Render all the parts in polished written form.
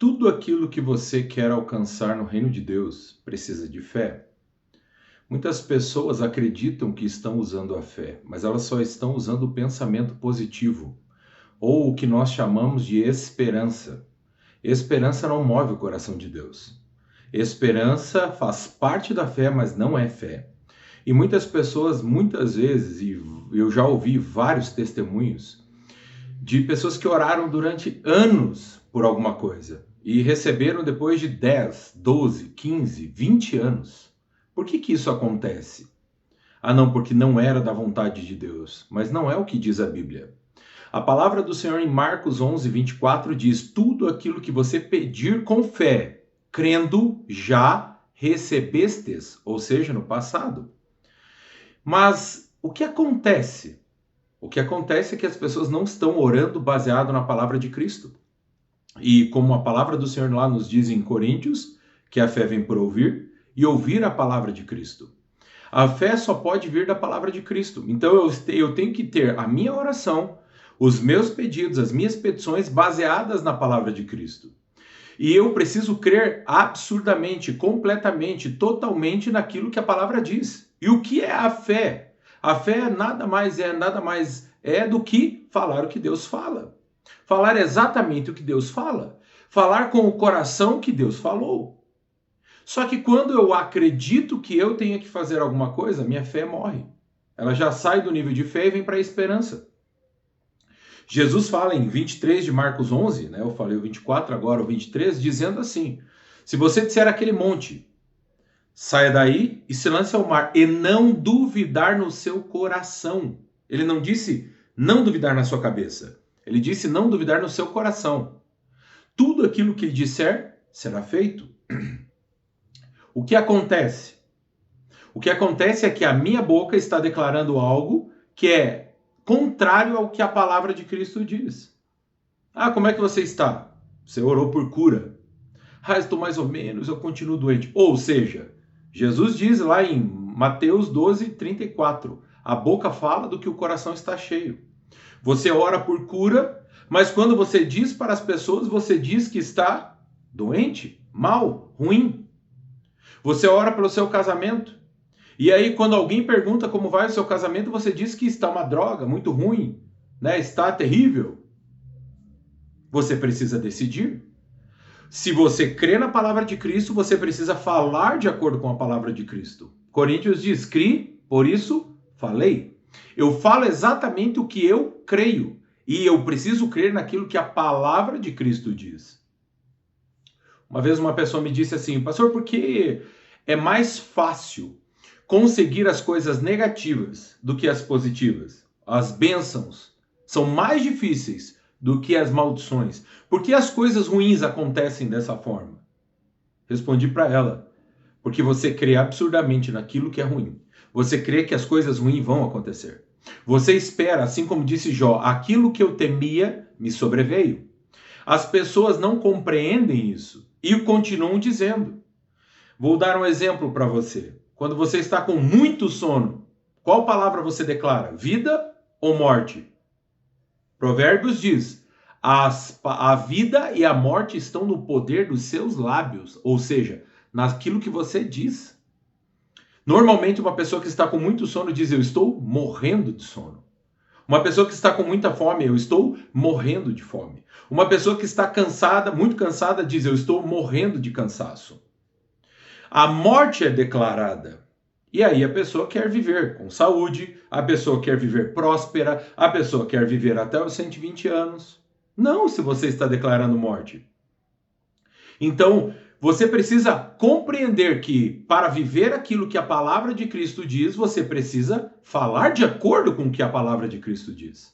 Tudo aquilo que você quer alcançar no reino de Deus precisa de fé. Muitas pessoas acreditam que estão usando a fé, mas elas só estão usando o pensamento positivo, ou o que nós chamamos de esperança. Esperança não move o coração de Deus. Esperança faz parte da fé, mas não é fé. E muitas pessoas, muitas vezes, e eu já ouvi vários testemunhos, de pessoas que oraram durante anos por alguma coisa e receberam depois de 10, 12, 15, 20 anos. Por que isso acontece? Ah, não, porque não era da vontade de Deus. Mas não é o que diz a Bíblia. A palavra do Senhor em Marcos 11, 24 diz: tudo aquilo que você pedir com fé, crendo, já recebestes, ou seja, no passado. Mas o que acontece? O que acontece é que as pessoas não estão orando baseado na palavra de Cristo. E como a palavra do Senhor lá nos diz em Coríntios, que a fé vem por ouvir, e ouvir a palavra de Cristo. A fé só pode vir da palavra de Cristo. Então eu tenho que ter a minha oração, os meus pedidos, as minhas petições baseadas na palavra de Cristo. E eu preciso crer absurdamente, completamente, totalmente naquilo que a palavra diz. E o que é a fé? A fé nada mais é do que falar o que Deus fala. Falar exatamente o que Deus fala. Falar com o coração que Deus falou. Só que quando eu acredito que eu tenha que fazer alguma coisa, minha fé morre. Ela já sai do nível de fé e vem para a esperança. Jesus fala em 23 de Marcos 11, né? Eu falei o 24, agora o 23, dizendo assim: se você disser aquele monte, saia daí e se lance ao mar, e não duvidar no seu coração. Ele não disse não duvidar na sua cabeça. Ele disse não duvidar no seu coração. Tudo aquilo que ele disser será feito. O que acontece? O que acontece é que a minha boca está declarando algo que é contrário ao que a palavra de Cristo diz. Ah, como é que você está? Você orou por cura. Ah, estou mais ou menos, eu continuo doente. Ou seja, Jesus diz lá em Mateus 12, 34, a boca fala do que o coração está cheio. Você ora por cura, mas quando você diz para as pessoas, você diz que está doente, mal, ruim. Você ora pelo seu casamento, e aí quando alguém pergunta como vai o seu casamento, você diz que está uma droga, muito ruim, né? Está terrível. Você precisa decidir. Se você crê na palavra de Cristo, você precisa falar de acordo com a palavra de Cristo. Coríntios diz: crie, por isso falei. Eu falo exatamente o que eu creio. E eu preciso crer naquilo que a palavra de Cristo diz. Uma vez uma pessoa me disse assim: pastor, por que é mais fácil conseguir as coisas negativas do que as positivas? As bênçãos são mais difíceis do que as maldições. Por que as coisas ruins acontecem dessa forma? Respondi para ela: porque você crê absurdamente naquilo que é ruim. Você crê que as coisas ruins vão acontecer. Você espera, assim como disse Jó, aquilo que eu temia me sobreveio. As pessoas não compreendem isso e continuam dizendo. Vou dar um exemplo para você. Quando você está com muito sono, qual palavra você declara? Vida ou morte? Provérbios diz: a vida e a morte estão no poder dos seus lábios, ou seja, naquilo que você diz. Normalmente, uma pessoa que está com muito sono diz: eu estou morrendo de sono. Uma pessoa que está com muita fome: eu estou morrendo de fome. Uma pessoa que está cansada, muito cansada, diz: eu estou morrendo de cansaço. A morte é declarada. E aí a pessoa quer viver com saúde, a pessoa quer viver próspera, a pessoa quer viver até os 120 anos. Não se você está declarando morte. Então, você precisa compreender que para viver aquilo que a palavra de Cristo diz, você precisa falar de acordo com o que a palavra de Cristo diz.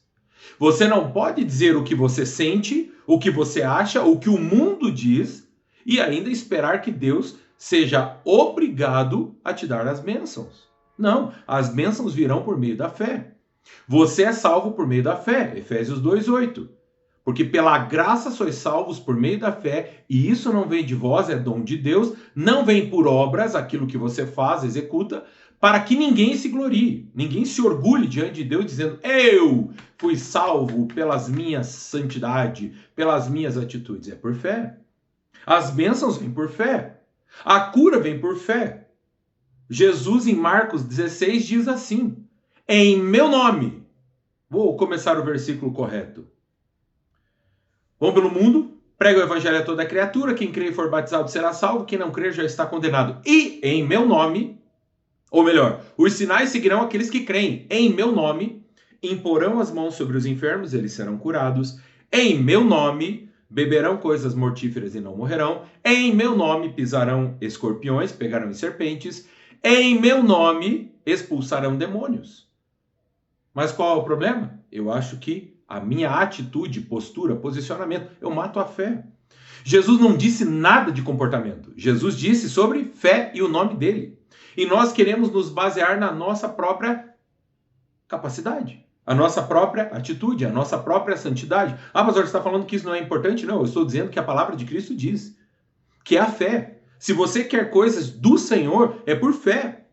Você não pode dizer o que você sente, o que você acha, o que o mundo diz, e ainda esperar que Deus seja obrigado a te dar as bênçãos. Não, as bênçãos virão por meio da fé. Você é salvo por meio da fé, Efésios 2:8. Porque pela graça sois salvos por meio da fé, e isso não vem de vós, é dom de Deus, não vem por obras, aquilo que você faz, executa, para que ninguém se glorie, ninguém se orgulhe diante de Deus dizendo: eu fui salvo pelas minhas santidade, pelas minhas atitudes. É por fé. As bênçãos vêm por fé. A cura vem por fé. Jesus, em Marcos 16, diz assim: em meu nome. Vou começar o versículo correto. Vão pelo mundo, prega o evangelho a toda criatura, quem crê e for batizado será salvo, quem não crer já está condenado. E em meu nome, ou melhor, os sinais seguirão aqueles que creem. Em meu nome, imporão as mãos sobre os enfermos, eles serão curados. Em meu nome, beberão coisas mortíferas e não morrerão. Em meu nome, pisarão escorpiões, pegarão em serpentes. Em meu nome, expulsarão demônios. Mas qual é o problema? Eu acho que a minha atitude, postura, posicionamento, eu mato a fé. Jesus não disse nada de comportamento. Jesus disse sobre fé e o nome dele. E nós queremos nos basear na nossa própria capacidade, a nossa própria atitude, a nossa própria santidade. Ah, pastor, você está falando que isso não é importante? Não, eu estou dizendo que a palavra de Cristo diz, que é a fé. Se você quer coisas do Senhor, é por fé.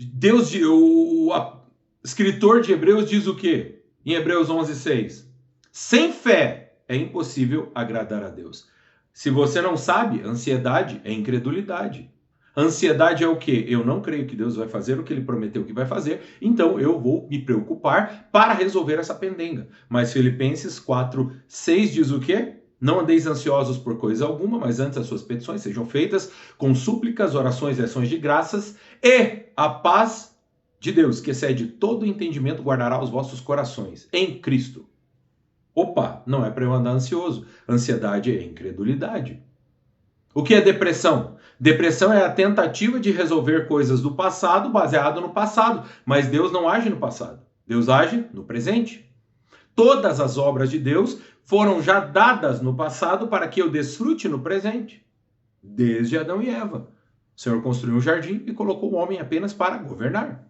Deus, o escritor de Hebreus diz o quê? Em Hebreus 11:6. Sem fé é impossível agradar a Deus. Se você não sabe, ansiedade é incredulidade. Ansiedade é o quê? Eu não creio que Deus vai fazer o que ele prometeu que vai fazer, então eu vou me preocupar para resolver essa pendenga. Mas Filipenses 4:6 diz o quê? Não andeis ansiosos por coisa alguma, mas antes as suas petições sejam feitas com súplicas, orações e ações de graças, e a paz de Deus, que excede todo entendimento, guardará os vossos corações em Cristo. Opa, não é para eu andar ansioso. Ansiedade é incredulidade. O que é depressão? Depressão é a tentativa de resolver coisas do passado baseado no passado, mas Deus não age no passado. Deus age no presente. Todas as obras de Deus foram já dadas no passado para que eu desfrute no presente. Desde Adão e Eva. O Senhor construiu um jardim e colocou o homem apenas para governar.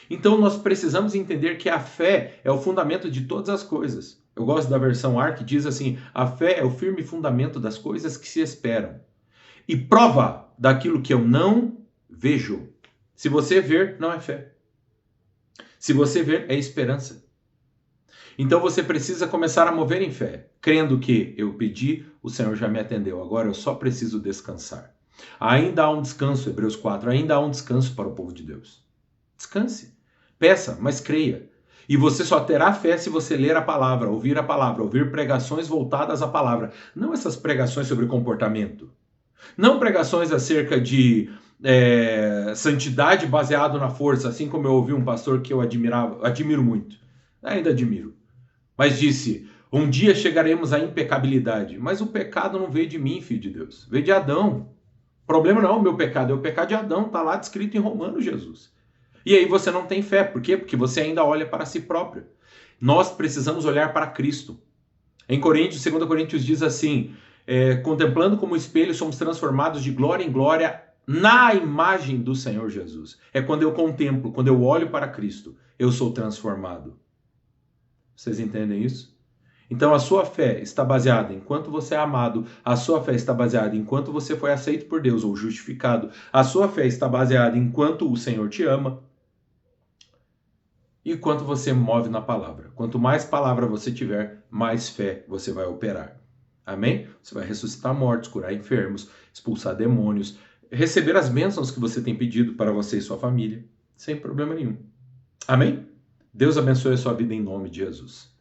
Então nós precisamos entender que a fé é o fundamento de todas as coisas. Eu gosto da versão AR que diz assim: a fé é o firme fundamento das coisas que se esperam e prova daquilo que eu não vejo. Se você ver, não é fé. Se você ver, é esperança. Então você precisa começar a mover em fé, crendo que eu pedi, o Senhor já me atendeu, agora eu só preciso descansar. Ainda há um descanso, Hebreus 4, ainda há um descanso para o povo de Deus. Descanse, peça, mas creia. E você só terá fé se você ler a palavra, ouvir pregações voltadas à palavra. Não essas pregações sobre comportamento. Não pregações acerca de santidade baseado na força, assim como eu ouvi um pastor que eu admiro muito. Ainda admiro. Mas disse, um dia chegaremos à impecabilidade. Mas o pecado não veio de mim, filho de Deus. Veio de Adão. O problema não é o meu pecado, é o pecado de Adão. Está lá descrito em Romanos, Jesus. E aí você não tem fé. Por quê? Porque você ainda olha para si próprio. Nós precisamos olhar para Cristo. Em Coríntios, 2 Coríntios diz assim, contemplando como espelho, somos transformados de glória em glória na imagem do Senhor Jesus. É quando eu contemplo, quando eu olho para Cristo, eu sou transformado. Vocês entendem isso? Então a sua fé está baseada em quanto você é amado, a sua fé está baseada em quanto você foi aceito por Deus ou justificado, a sua fé está baseada em quanto o Senhor te ama e quanto você move na palavra. Quanto mais palavra você tiver, mais fé você vai operar. Amém? Você vai ressuscitar mortos, curar enfermos, expulsar demônios, receber as bênçãos que você tem pedido para você e sua família, sem problema nenhum. Amém? Deus abençoe a sua vida em nome de Jesus.